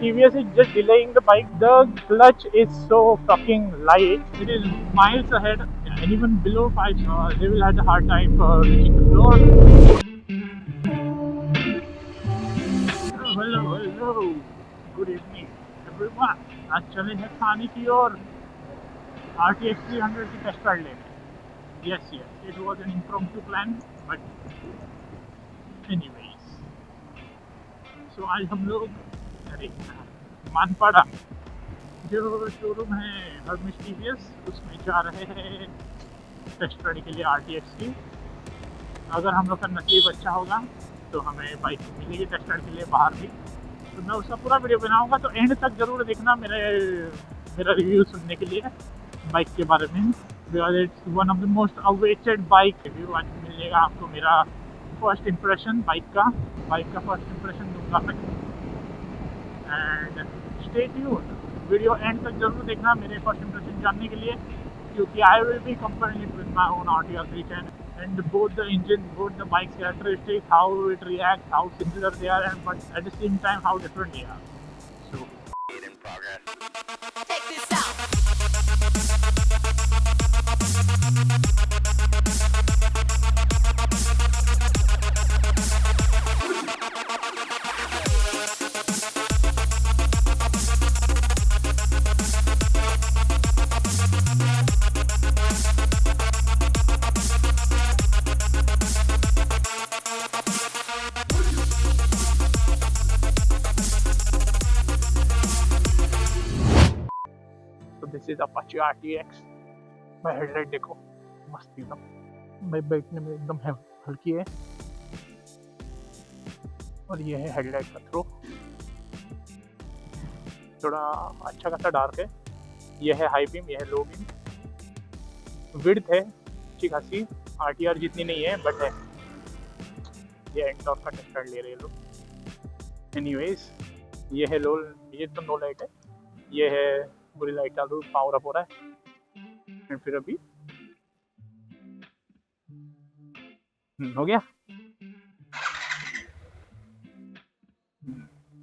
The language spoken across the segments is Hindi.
TVS is just delaying the bike. The clutch is so fucking light. It is miles ahead. Anyone below 5, they will have a hard time reaching the floor. Hello. Good evening, everyone. आज चले हैं खाने की ओर RTX 300 की टेस्ट राइड लेने. Yes, it was an impromptu plan, but anyways. So आज हम लोग मानपाड़ा जो शोरूम है हर्मिश TVS उसमें जा रहे हैं टेस्ट राइड के लिए RTX की. अगर हम लोग का नसीब अच्छा होगा तो हमें बाइक मिलेगी टेस्ट राइड के लिए बाहर भी. तो मैं उसका पूरा वीडियो बनाऊंगा, तो एंड तक ज़रूर देखना मेरा रिव्यू सुनने के लिए बाइक के बारे में. Because it's one of the most awaited bike review. आज मिलेगा आपको मेरा फर्स्ट इम्प्रेशन बाइक का फर्स्ट इम्प्रेशन दूंगा मैं. And stay tuned, video and तक जरूर देखना मेरे फर्स्ट इम्प्रेशन जानने के लिए, क्योंकि I will be comparing it with my own RTR 310 and both the engine, both the bike's characteristics, how it reacts, how similar they are, and but at the same time how different they are. So in progress. Check this out. This is Apache RTX. मैं हेडलाइट देखो मस्त एकदम, मैं बैठने में एकदम हल्की है. और ये है हेडलाइट का थ्रो, थोड़ा अच्छा खासा डार्क है. ये है हाई बीम, ये है लो बीम. विड्थ है अच्छी खासी, RTR जितनी नहीं है बट है. ये एंटॉर्क का टेस्ट ले रहे हैं लोग. एनीवेज ये है लो, ये तो नो लाइट है. ये है पूरी लाइट चालू, पावर अप हो रहा है. एंड फिर अभी हो गया.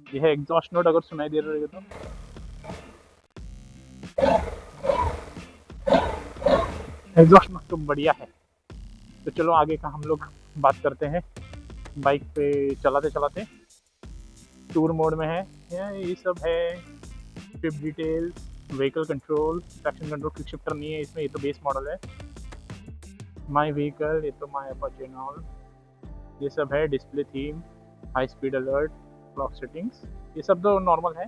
ये है एग्जॉस्ट नोट, अगर सुनाई दे रही है तो. एग्जॉस्ट नोट तो बढ़िया है. तो चलो आगे का हम लोग बात करते हैं. बाइक पे चलाते चलाते टूर मोड में है. ये सब है trip details, vehicle control, traction control. Quick shifter नहीं है इसमें, ये तो बेस मॉडल है. माय व्हीकल, ये तो माय अपाचे एंड ऑल. ये सब है display theme, high speed alert, clock settings. ये सब तो नॉर्मल है.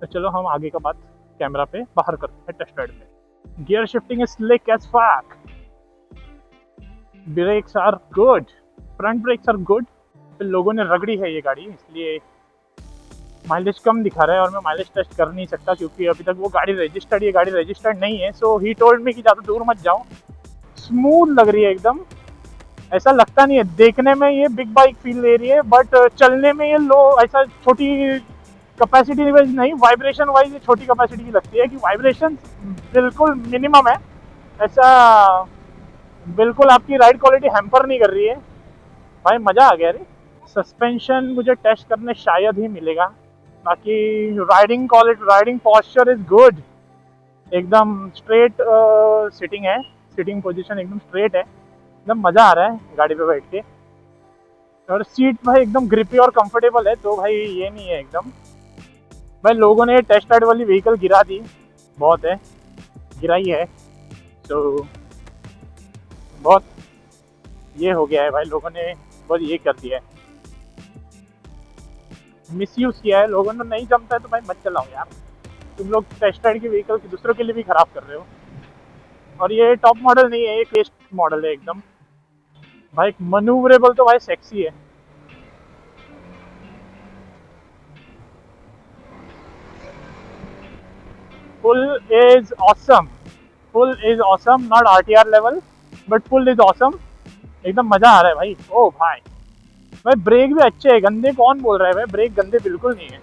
तो चलो हम आगे का बात कैमरा पे बाहर करते हैं टेस्ट राइड में. Gear shifting is slick as fuck. Brakes are good, front brakes are good. लोगों ने रगड़ी है ये गाड़ी, इसलिए माइलेज कम दिखा रहा है. और मैं माइलेज टेस्ट कर नहीं सकता क्योंकि अभी तक वो गाड़ी रजिस्टर्ड, ये गाड़ी रजिस्टर्ड नहीं है. सो ही टोल्ड मी कि ज़्यादा दूर मत जाओ. स्मूथ लग रही है एकदम, ऐसा लगता नहीं है. देखने में ये बिग बाइक फील ले रही है, बट चलने में ये लो, ऐसा छोटी कैपेसिटी वाइज नहीं, वाइब्रेशन वाइज ये छोटी कैपेसिटी की लगती है. कि वाइब्रेशन बिल्कुल मिनिमम है. ऐसा बिल्कुल आपकी राइड क्वालिटी हैम्पर नहीं कर रही है. भाई मज़ा आ गया रे. सस्पेंशन मुझे टेस्ट करने शायद ही मिलेगा. बाकी riding quality, riding posture is good. एकदम स्ट्रेट सिटिंग है, सिटिंग पोजीशन एकदम स्ट्रेट है. एकदम मज़ा आ रहा है गाड़ी पे बैठ के. और सीट भाई एकदम ग्रिपी और कंफर्टेबल है. तो भाई ये नहीं है एकदम. भाई लोगों ने टेस्ट राइड वाली व्हीकल गिरा दी, बहुत है, गिराई है. तो बहुत ये हो गया है भाई, लोगों ने बहुत ये कर दिया है, मिसयूज़ किया है लोगों ने. नहीं जमता है तो भाई मत चलाओ यार. तुम लोग टेस्ट राइड की व्हीकल की दूसरों के लिए भी ख़राब कर रहे हो. और ये टॉप मॉडल नहीं है, ये टेस्ट मॉडल है एकदम. भाई मनूवरेबल तो भाई सेक्सी है. Full is awesome, not RTR level but full is awesome. एकदम मज़ा आ रहा है भाई. ओ भाई ब्रेक भी अच्छे है. गंदे कौन बोल रहा है भाई, ब्रेक गंदे बिल्कुल नहीं है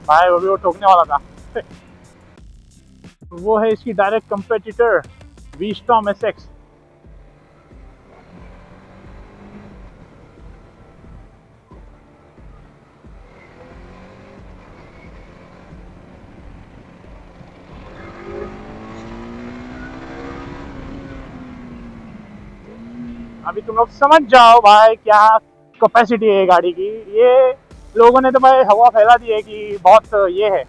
भाई. वो भी वो ठोकने वाला था. वो है इसकी डायरेक्ट कंपेटिटर V-Storm SX. अभी तुम लोग समझ जाओ भाई क्या कैपेसिटी है गाड़ी की। ये लोगों ने तो भाई हवा फैला दी है कि बहुत ये है,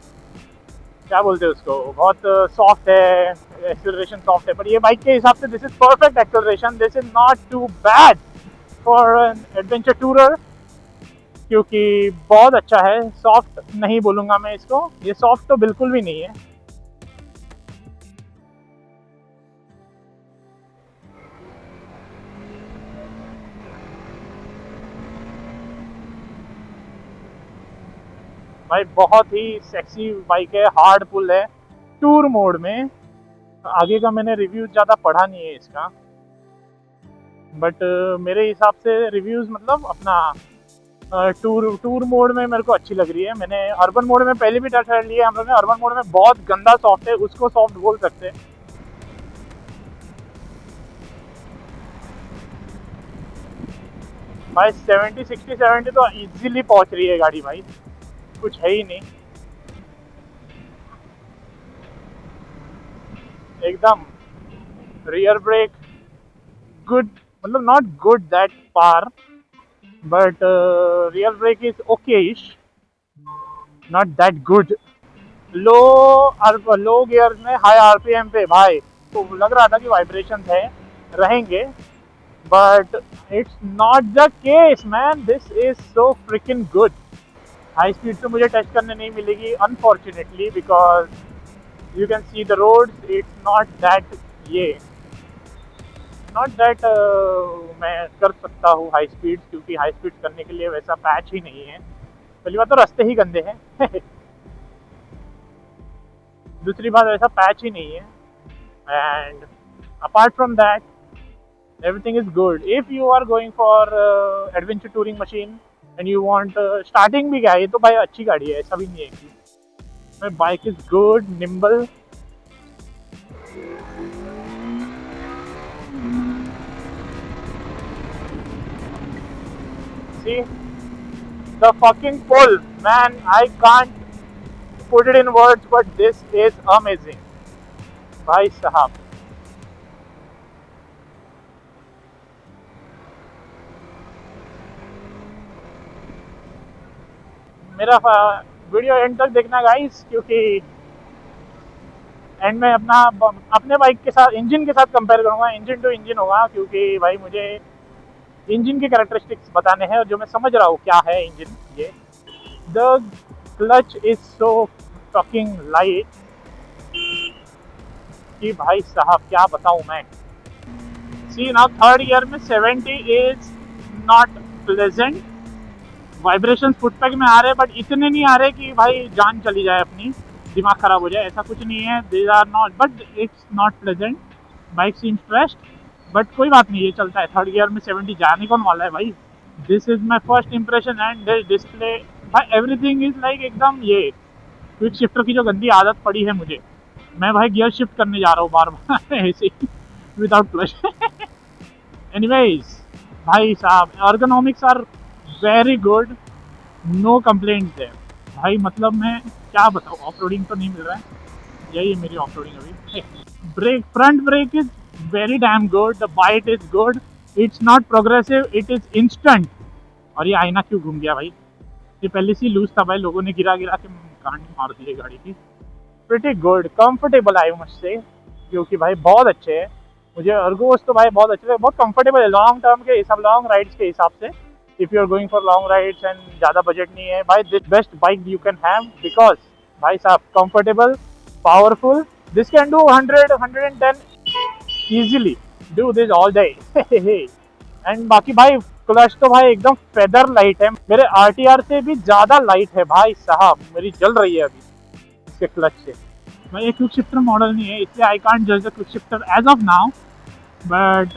क्या बोलते हैं उसको, बहुत सॉफ्ट है, एक्सेलरेशन सॉफ्ट है, पर ये बाइक के हिसाब से this is perfect acceleration, this is not too bad for an adventure tourer, क्योंकि बहुत अच्छा है। सॉफ्ट नहीं बोलूँगा मैं इसको, ये सॉफ्ट तो बिल्कुल भी नहीं है। भाई बहुत ही सेक्सी बाइक है, हार्ड पुल है टूर मोड में। आगे का मैंने रिव्यू ज़्यादा पढ़ा नहीं है इसका, बट मेरे हिसाब से रिव्यूज़ मतलब अपना टूर टूर मोड में मेरे को अच्छी लग रही है। मैंने अर्बन मोड में पहले भी टेस्ट कर लिया है हम लोग ने, अर्बन मोड में बहुत गंदा सॉफ्ट है, उसको सॉफ्ट बोल सकते हैं। भाई 70 60 70 तो इजीली पहुंच रही है गाड़ी भाई, कुछ है ही नहीं एकदम। रियर ब्रेक गुड, मतलब not good that far, but rear brake is okay ish, not that good. Low low gear में हाई आरपीएम पे भाई तो लग रहा था कि वाइब्रेशन है रहेंगे, but it's not the case man, this is so freaking good. High speed तो मुझे टच करने नहीं मिलेगी unfortunately, because you can see the roads, it's not that ये नॉट दैट मैं कर सकता हूँ हाई स्पीड, क्योंकि हाई स्पीड करने के लिए वैसा पैच ही नहीं है। पहली बात तो रास्ते ही गंदे हैं दूसरी बात वैसा पैच ही नहीं है, and apart from that everything is good if you are going for adventure touring machine and you want starting भी क्या है, ये तो भाई अच्छी गाड़ी है, ऐसा भी नहीं है कि bike is good nimble. see the fucking pull man, I can't put it in words but this is amazing भाई साहब। मेरा वीडियो एंड तक देखना गाइस, क्योंकि एंड में अपने बाइक के साथ इंजन के साथ कंपेयर करूंगा, इंजन टू इंजन होगा, क्योंकि भाई मुझे इंजन के कैरेक्टरिस्टिक्स बताने हैं और जो मैं समझ रहा हूँ क्या है इंजन ये। The clutch is so fucking light कि भाई साहब क्या बताऊँ मैं। सी नाउ थर्ड ईयर में 70 इज नॉट प्लेजेंट, वाइब्रेशन फुटपैक में आ रहे हैं बट इतने नहीं आ रहे कि भाई जान चली जाए अपनी, दिमाग खराब हो जाए, ऐसा कुछ नहीं है। These are not, but it's not pleasant, bike seem stressed, but कोई बात नहीं, ये चलता है। थर्ड गियर में 70 जाने कौन वाला है भाई। This is my first impression and display भाई एवरीथिंग इज लाइक एकदम ये क्विक शिफ्टर की जो गंदी आदत पड़ी है मुझे, मैं भाई गियर शिफ्ट करने जा रहा हूँ बार बार ऐसे ही विदाउट क्लच एनीवेज भाई साहब ergonomics are very good, no complaints है भाई। मतलब मैं क्या बताऊँ, ऑफ रोडिंग तो नहीं मिल रहा है, यही है मेरी ऑफ रोडिंग अभी। Brake, front brake is very damn good, the bite is good, it's not progressive, it is instant. और ये आईना क्यों घूम गया भाई, ये पहले से लूज था भाई, लोगों ने गिरा गिरा के कांड मार दी है गाड़ी की। Pretty good comfortable I must say, क्योंकि भाई बहुत अच्छे है। मुझे अर्गोस तो भाई बहुत अच्छे, बहुत कंफर्टेबल है लॉन्ग टर्म के हिसाब, लॉन्ग राइड्स के हिसाब से। If you are going for long rides and ज़्यादा बजट नहीं है भाई, this best bike you can have, because भाई साहब comfortable, powerful, this can do 100 110 easily, do this all day and बाकी भाई क्लच तो भाई एकदम फेदर लाइट है, मेरे आरटीआर से भी ज़्यादा लाइट है भाई साहब, मेरी जल रही है अभी इसके क्लच से। भाई ये क्विक शिफ्टर मॉडल नहीं है, इसलिए आई कांट जज the quick shifter as of now, but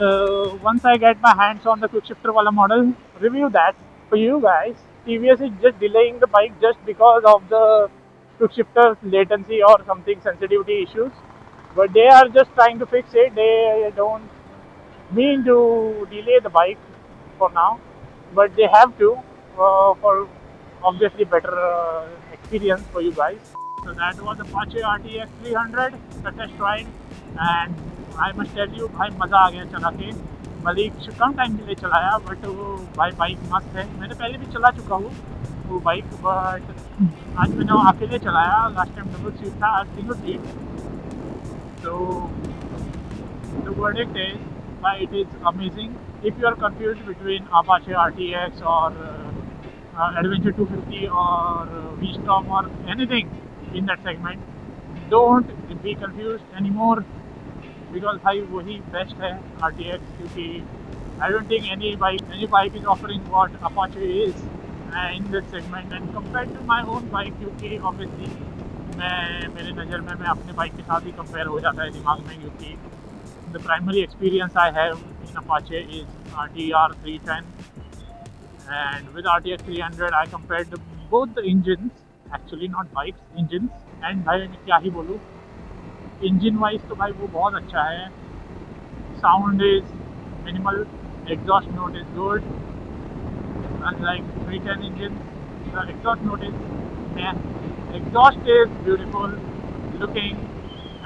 once I get my hands on the quick shifter wala model, review that for you guys. TVS is just delaying the bike just because of the quick shifter latency or something sensitivity issues, but they are just trying to fix it. They don't mean to delay the bike for now, but they have to for obviously better experience for you guys. So that was Apache RTX 300, the test ride, and I must tell you भाई मज़ा आ गया चला के। मलिक कम टाइम के लिए चलाया, बट वो भाई बाइक मस्त है। मैंने पहले भी चला चुका हूँ वो बाइक, बट आज मैंने अकेले चलाया। लास्ट टाइम डबल सीट था, आज single seat. So the verdict is why it is amazing. If you are confused between Apache RTX or Adventure 250 or V-Storm or anything in that segment, don't be confused anymore, because भाई वही best है RTX, क्योंकि I don't think any bike is offering what Apache is in that segment, and compared to my own bike, क्योंकि obviously मेरे नज़र में मैं अपने बाइक के साथ ही कंपेयर हो जाता है दिमाग में, क्योंकि the primary experience I have in Apache is RTR 310, and with RTX 300 I compared both the engines, actually not bikes, engines, and भाई मैं क्या ही बोलूँ, engine wise तो भाई वो बहुत अच्छा है। Sound is minimal, exhaust note is good, unlike 310 engine, the exhaust note is yeah, exhaust is beautiful looking.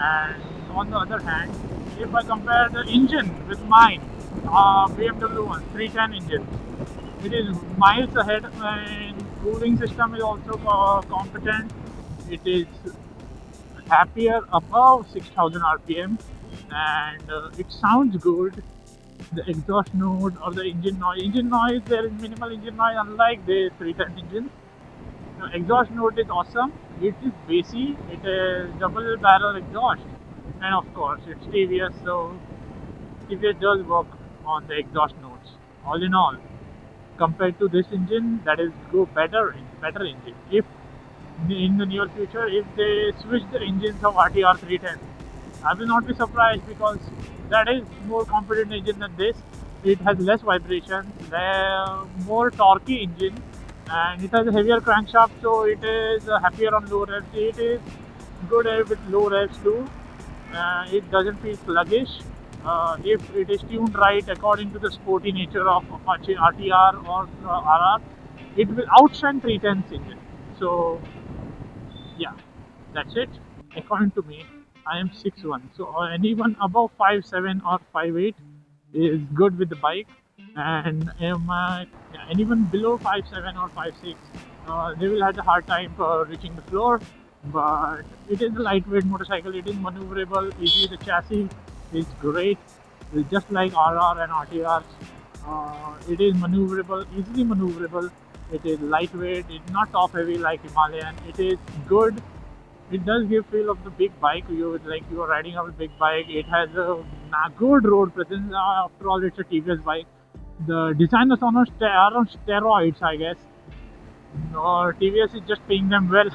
And on the other hand, if I compare the engine with mine, BMW one 310 engine, it is miles ahead, and cooling system is also competent. It is happier above 6000 rpm, and it sounds good. The exhaust note or the engine noise, there is minimal engine noise, unlike the 310 engine. The exhaust note is awesome. It is bassy. It is double barrel exhaust, and of course it's TVS, so TVS does work on the exhaust notes. All in all, compared to this engine, that is better engine. If in the near future, if they switch the engines of RTR 310, I will not be surprised, because that is more competent engine than this. It has less vibrations, more torquey engine, and it has a heavier crankshaft, so it is happier on low revs. It is good with low revs too. It doesn't feel sluggish. If it is tuned right according to the sporty nature of Apache RTR or RR, it will outshine 310's engine. So yeah, that's it. According to me, I am 6'1", so anyone above 5'7" or 5'8" is good with the bike, and anyone below 5'7" or 5'6", they will have a hard time reaching the floor. But it is a lightweight motorcycle. It is maneuverable, easy. The chassis is great, it's just like RR and RTRs. It is maneuverable, easily maneuverable. It is lightweight. It's not top heavy like Himalayan. It is good. It does give feel of the big bike. You are riding a big bike. It has a good road presence. After all, it's a TVS bike. The designers are on steroids, I guess. Or TVS is just paying them well.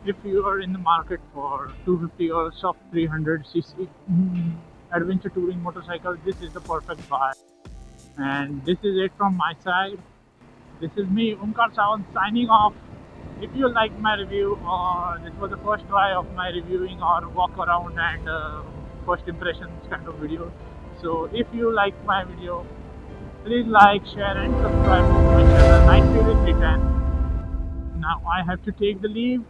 If you are in the market for 250 or soft 300cc adventure touring motorcycle, this is the perfect buy. And this is it from my side. This is me, Omkar Sawant, signing off. If you liked my review, or this was the first try of my reviewing or walk around and first impressions kind of video, so if you liked my video, please like, share and subscribe to my channel Night Fury 310. Now I have to take the leave.